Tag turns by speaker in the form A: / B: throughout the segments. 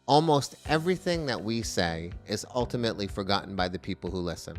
A: Almost everything that we say is ultimately forgotten by the people who listen.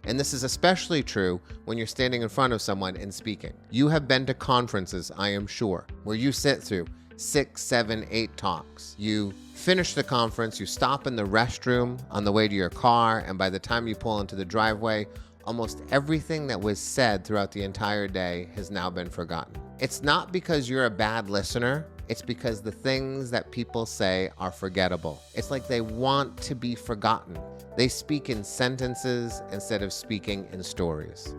A: And this is especially true when you're standing in front of someone and speaking. You have been to conferences, I am sure, where you sit through 6, 7, 8 talks. You finish the conference, you stop in the restroom on the way to your car, and by the time you pull into the driveway, almost everything that was said throughout the entire day has now been forgotten. It's not because you're a bad listener, it's because the things that people say are forgettable. It's like they want to be forgotten. They speak in sentences instead of speaking in stories.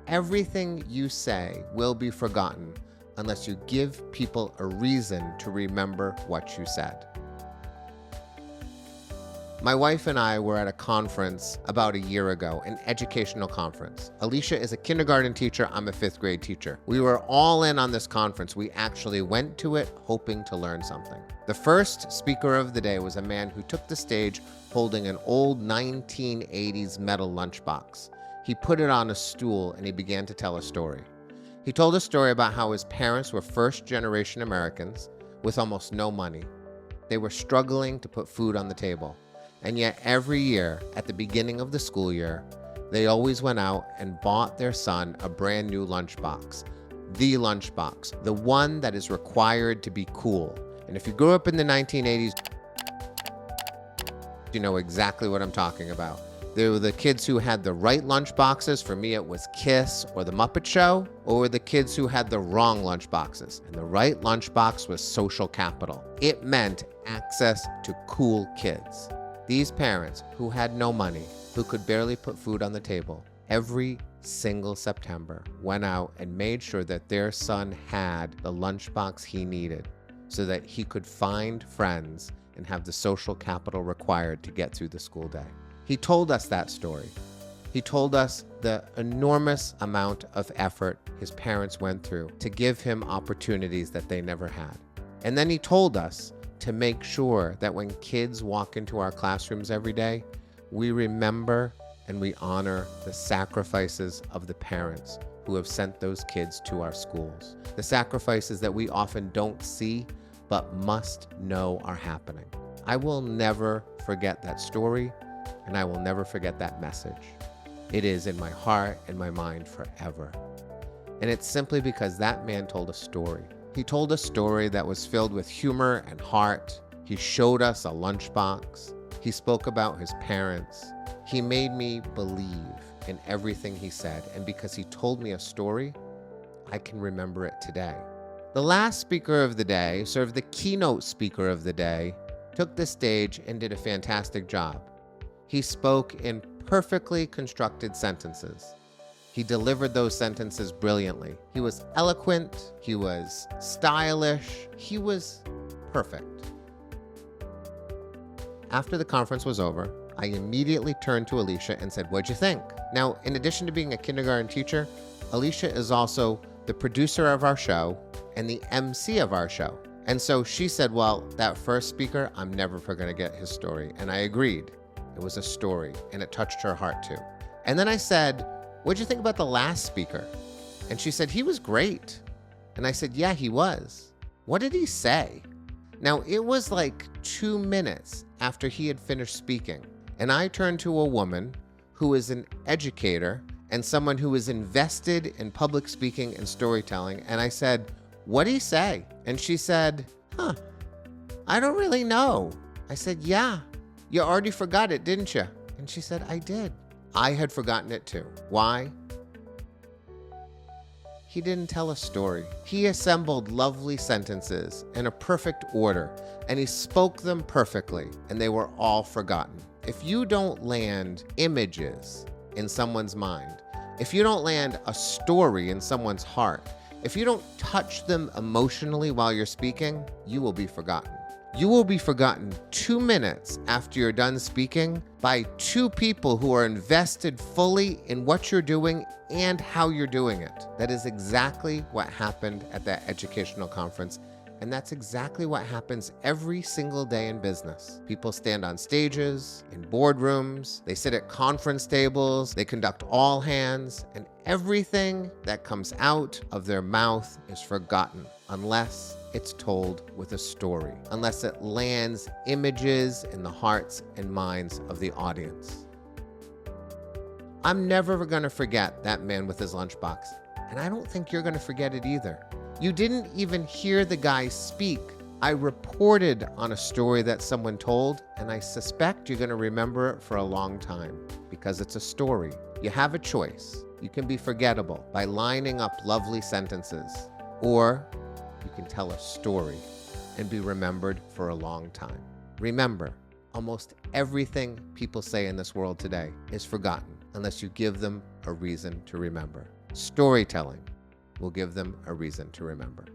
A: Everything you say will be forgotten unless you give people a reason to remember what you said. My wife and I were at a conference about a year ago, an educational conference. Alicia is a kindergarten teacher, I'm a 5th grade teacher. We were all in on this conference. We actually went to it hoping to learn something. The first speaker of the day was a man who took the stage holding an old 1980s metal lunchbox. He put it on a stool and he began to tell a story. He told a story about how his parents were first-generation Americans with almost no money. They were struggling to put food on the table. And yet every year, at the beginning of the school year, they always went out and bought their son a brand new lunchbox. The lunchbox, the one that is required to be cool. And if you grew up in the 1980s, you know exactly what I'm talking about. They were the kids who had the right lunchboxes. For me, it was Kiss or The Muppet Show, or the kids who had the wrong lunchboxes. And the right lunchbox was social capital. It meant access to cool kids. These parents who had no money, who could barely put food on the table, every single September went out and made sure that their son had the lunchbox he needed so that he could find friends and have the social capital required to get through the school day. He told us that story. He told us the enormous amount of effort his parents went through to give him opportunities that they never had. And then he told us to make sure that when kids walk into our classrooms every day, we remember and we honor the sacrifices of the parents who have sent those kids to our schools. The sacrifices that we often don't see, but must know are happening. I will never forget that story, and I will never forget that message. It is in my heart and my mind forever. And it's simply because that man told a story. He told a story that was filled with humor and heart. He showed us a lunchbox. He spoke about his parents. He made me believe in everything he said. And because he told me a story, I can remember it today. The last speaker of the day, sort of the keynote speaker of the day, took the stage and did a fantastic job. He spoke in perfectly constructed sentences. He delivered those sentences brilliantly. He was eloquent, he was stylish, he was perfect. After the conference was over, I immediately turned to Alicia and said, "What'd you think?" Now, in addition to being a kindergarten teacher, Alicia is also the producer of our show and the MC of our show. And so she said, "Well, that first speaker, I'm never going to get his story." And I agreed. It was a story, and it touched her heart too. And then I said, "What'd you think about the last speaker?" And she said, "He was great." And I said, "Yeah, he was. What did he say?" Now, it was like 2 minutes after he had finished speaking, and I turned to a woman who is an educator and someone who is invested in public speaking and storytelling, and I said, "What'd he say?" And she said, "I don't really know." I said, "Yeah, you already forgot it, didn't you?" And she said, "I did." I had forgotten it too. Why? He didn't tell a story. He assembled lovely sentences in a perfect order, and he spoke them perfectly, and they were all forgotten. If you don't land images in someone's mind, if you don't land a story in someone's heart, if you don't touch them emotionally while you're speaking, you will be forgotten. You will be forgotten 2 minutes after you're done speaking by 2 people who are invested fully in what you're doing and how you're doing it. That is exactly what happened at that educational conference. And that's exactly what happens every single day in business. People stand on stages, in boardrooms, they sit at conference tables, they conduct all hands, and everything that comes out of their mouth is forgotten unless it's told with a story, unless it lands images in the hearts and minds of the audience. I'm never going to forget that man with his lunchbox, and I don't think you're going to forget it either. You didn't even hear the guy speak. I reported on a story that someone told, and I suspect you're going to remember it for a long time because it's a story. You have a choice. You can be forgettable by lining up lovely sentences, or you can tell a story and be remembered for a long time. Remember, almost everything people say in this world today is forgotten unless you give them a reason to remember. Storytelling will give them a reason to remember.